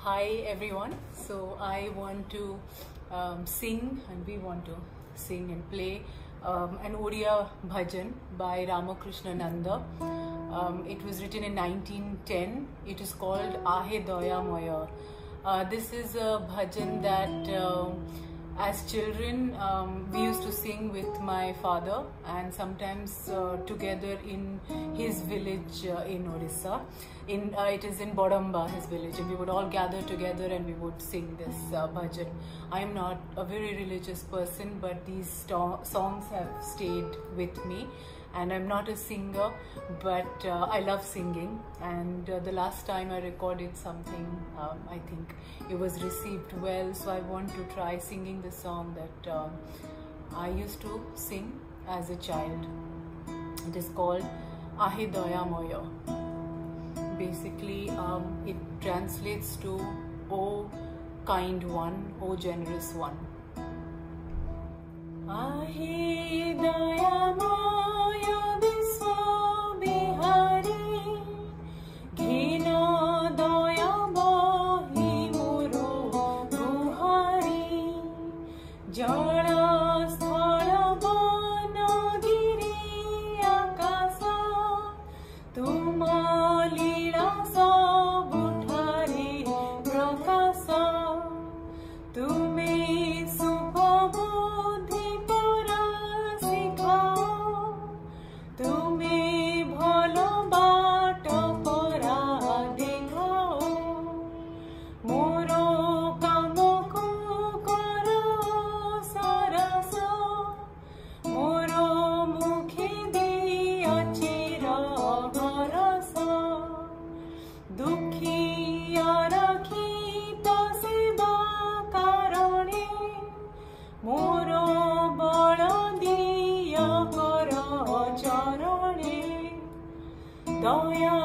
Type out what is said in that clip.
Hi everyone. So I want to sing, and we want to sing and play an Oriya bhajan by Ramakrishna Nanda. It was written in 1910. It is called Ahe Daya Moya. This is a bhajan that as children we used to sing with my father, and sometimes together in his village in Orissa. It is in Bodamba, his village, and we would all gather together and we would sing this bhajan. I am not a very religious person, but these songs have stayed with me. And I'm not a singer, but I love singing. And the last time I recorded something, I think it was received well. So I want to try singing the song that I used to sing as a child. It is called Ahe Daya Moya. Basically, it translates to "O kind one, O generous one." Ahe Daya Moya Biswa Bihari, Ghina Daya Bahi Moro Guhari, Jala Sthala Bana Giri Akasa, Tuma Lila Sab Uthare Prakasa, Tume Subha Buddhi Pura Sikhao, Tume Bhalo Bata Pura Dekhao, Moro Kamoku Karo Sarasa, Moro Mukhi Diya Chira Garasa, Dukhi Arakhi Tasiba Karane, Moro Bala Diya Kara Charane, Daya